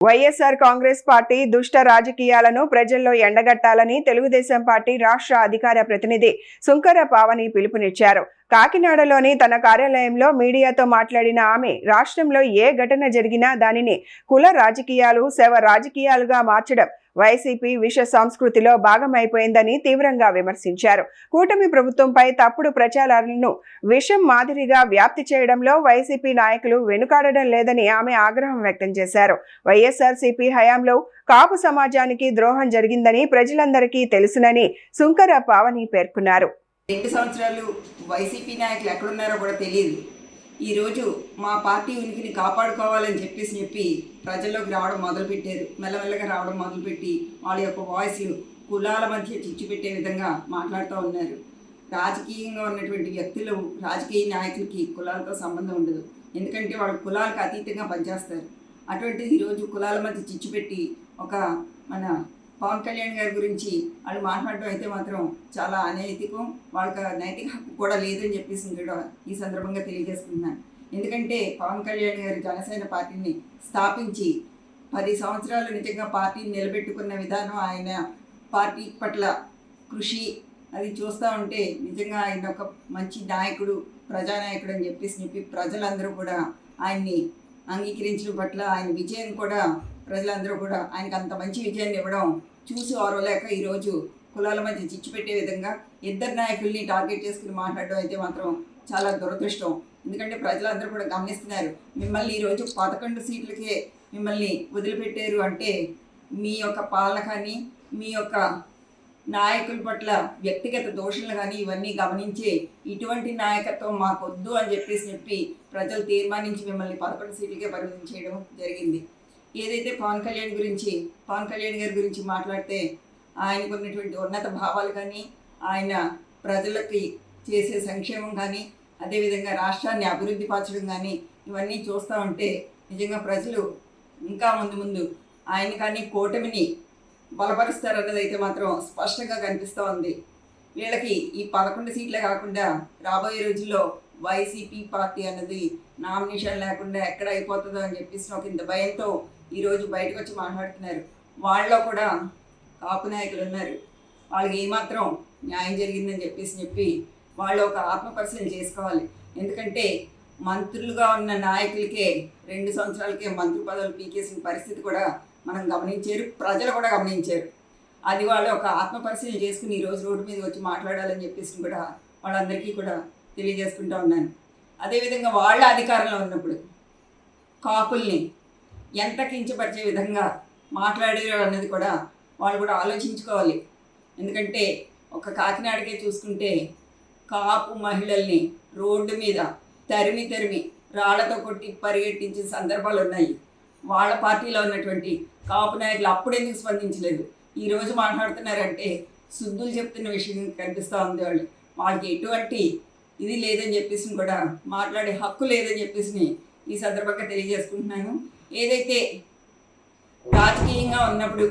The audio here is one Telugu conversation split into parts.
వైఎస్ఆర్ కాంగ్రెస్ పార్టీ దుష్ట రాజకీయాలను ప్రజల్లో ఎండగట్టాలని తెలుగుదేశం పార్టీ రాష్ట్ర అధికార ప్రతినిధి సుంకర పావని పిలుపునిచ్చారు. కాకినాడలోని తన కార్యాలయంలో మీడియాతో మాట్లాడిన ఆమె రాష్ట్రంలో ఏ ఘటన జరిగినా దానిని కుల రాజకీయాలు, శవ రాజకీయాలుగా మార్చడం వైసీపీ విష సంస్కృతిలో భాగమైపోయిందని తీవ్రంగా విమర్శించారు. కూటమి ప్రభుత్వంపై తప్పుడు ప్రచారాలను విషం మాదిరిగా వ్యాప్తి చేయడంలో వైసీపీ నాయకులు వెనుకాడడం లేదని ఆమె ఆగ్రహం వ్యక్తం చేశారు. వైఎస్ఆర్సీపీ హయాంలో కాపు సమాజానికి ద్రోహం జరిగిందని ప్రజలందరికీ తెలుసునని సుంకర పావని పేర్కొన్నారు. 2 సంవత్సరాలు వైసీపీ నాయకులు ఎక్కడున్నారో కూడా తెలియదు. ఈరోజు మా పార్టీ ఉనికిని కాపాడుకోవాలని చెప్పి ప్రజల్లోకి రావడం మొదలుపెట్టారు. మెల్లమెల్లగా రావడం మొదలుపెట్టి వాళ్ళ యొక్క వాయిస్లు కులాల మధ్య చిచ్చు పెట్టే విధంగా మాట్లాడుతూ ఉన్నారు. రాజకీయంగా ఉన్నటువంటి వ్యక్తులు, రాజకీయ నాయకులకి కులాలతో సంబంధం ఉండదు. ఎందుకంటే వాళ్ళు కులాలకు అతీతంగా పనిచేస్తారు. అటువంటిది ఈరోజు కులాల మధ్య చిచ్చు పెట్టి ఒక మన పవన్ కళ్యాణ్ గారి గురించి వాళ్ళు మాట్లాడడం అయితే మాత్రం చాలా అనైతికం. వాళ్ళకి నైతిక హక్కు కూడా లేదని చెప్పేసి కూడా ఈ సందర్భంగా తెలియజేసుకుంటున్నాను. ఎందుకంటే పవన్ కళ్యాణ్ గారు జనసేన పార్టీని స్థాపించి 10 సంవత్సరాలు నిజంగా పార్టీని నిలబెట్టుకున్న విధానం, ఆయన పార్టీ పట్ల కృషి అది చూస్తూ ఉంటే నిజంగా ఆయన ఒక మంచి నాయకుడు, ప్రజానాయకుడు అని చెప్పి ప్రజలందరూ కూడా ఆయన్ని అంగీకరించడం పట్ల ఆయన విజయం కూడా ప్రజలందరూ కూడా ఆయనకు అంత మంచి విజయాన్ని ఇవ్వడం చూసి ఓర్వలేక ఈరోజు కులాల మధ్య చిచ్చు పెట్టే విధంగా ఇద్దరు నాయకుల్ని టార్గెట్ చేసుకుని మాట్లాడడం అయితే మాత్రం చాలా దురదృష్టం. ఎందుకంటే ప్రజలందరూ కూడా గమనిస్తున్నారు. మిమ్మల్ని ఈరోజు 11 సీట్లకే మిమ్మల్ని వదిలిపెట్టారు అంటే మీ యొక్క పాలన కానీ, మీ యొక్క నాయకుల పట్ల వ్యక్తిగత దోషులు కానీ ఇవన్నీ గమనించి ఇటువంటి నాయకత్వం మాకొద్దు అని చెప్పి ప్రజలు తీర్మానించి మిమ్మల్ని 11 సీట్లకే పరిమితం చేయడం జరిగింది. ఏదైతే పవన్ కళ్యాణ్ గారి గురించి మాట్లాడితే ఆయనకు ఉన్నటువంటి ఉన్నత భావాలు కానీ, ఆయన ప్రజలకి చేసే సంక్షేమం కానీ, అదేవిధంగా రాష్ట్రాన్ని అభివృద్ధి పరచడం కానీ ఇవన్నీ చూస్తూ ఉంటే నిజంగా ప్రజలు ఇంకా ముందు ఆయన కానీ కూటమిని బలపరుస్తారన్నది అయితే మాత్రం స్పష్టంగా కనిపిస్తూ ఉంది. వీళ్ళకి ఈ 11 సీట్లే కాకుండా రాబోయే రోజుల్లో వైసీపీ పార్టీ అన్నది నామినేషన్ లేకుండా ఎక్కడ అయిపోతుందో అని చెప్పేసి ఒక ఇంత భయంతో ఈరోజు బయటకు వచ్చి మాట్లాడుతున్నారు. వాళ్ళలో కూడా కాపు నాయకులు ఉన్నారు. వాళ్ళకి ఏమాత్రం న్యాయం జరిగిందని చెప్పి వాళ్ళు ఒక ఆత్మపరిశీలన చేసుకోవాలి. ఎందుకంటే మంత్రులుగా ఉన్న నాయకులకే 2 సంవత్సరాలకే మంత్రి పదవులు పీకేసిన పరిస్థితి కూడా మనం గమనించారు, ప్రజలు కూడా గమనించారు. అది వాళ్ళు ఒక ఆత్మపరిశీలన చేసుకుని ఈరోజు రోడ్డు మీద వచ్చి మాట్లాడాలని చెప్పేసి కూడా వాళ్ళందరికీ కూడా తెలియజేసుకుంటూ ఉన్నాను. అదేవిధంగా వాళ్ళ అధికారంలో ఉన్నప్పుడు కాపుల్ని ఎంత కించపరిచే విధంగా మాట్లాడారు అన్నది కూడా వాళ్ళు కూడా ఆలోచించుకోవాలి. ఎందుకంటే ఒక కాకినాడకే చూసుకుంటే కాపు మహిళల్ని రోడ్డు మీద తరిమి రాళ్లతో కొట్టి పరిగెట్టించిన సందర్భాలు ఉన్నాయి. వాళ్ళ పార్టీలో ఉన్నటువంటి కాపు నాయకులు అప్పుడెందుకు స్పందించలేదు? ఈరోజు మాట్లాడుతున్నారంటే శుద్ధులు చెప్తున్న విషయం కనిపిస్తూ ఉంది. వాళ్ళకి ఎటువంటి ఇది లేదని చెప్పేసి కూడా మాట్లాడే హక్కు లేదని చెప్పేసి ఈ సందర్భంగా తెలియజేసుకుంటున్నాను. ఏదైతే రాజకీయంగా ఉన్నప్పుడు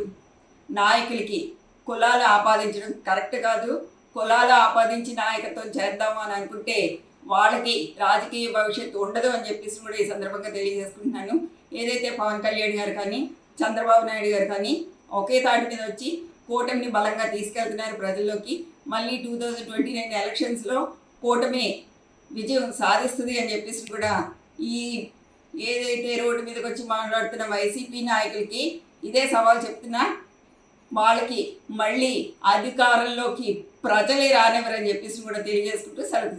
నాయకులకి కులాలు ఆపాదించడం కరెక్ట్ కాదు. కులాలు ఆపాదించి నాయకత్వం చేద్దాము అని అనుకుంటే వాళ్ళకి రాజకీయ భవిష్యత్తు ఉండదు అని చెప్పేసి కూడా ఈ సందర్భంగా తెలియజేసుకుంటున్నాను. ఏదైతే పవన్ కళ్యాణ్ గారు కానీ, చంద్రబాబు నాయుడు గారు కానీ ఒకే తాటి మీద వచ్చి కూటమిని బలంగా తీసుకెళ్తున్నారు ప్రజల్లోకి. మళ్ళీ 2029 ఎలక్షన్స్లో కూటమి విజయం సాధిస్తుంది అని చెప్పేసి కూడా ఈ ఏదైతే రోడ్డు మీదకి వచ్చి మాట్లాడుతున్న వైసీపీ నాయకులకి ఇదే సవాల్ చెప్తున్నా. వాళ్ళకి మళ్ళీ అధికారంలోకి ప్రజలే రానివ్వరని చెప్పేసి కూడా తెలియజేసుకుంటూ సెలవు.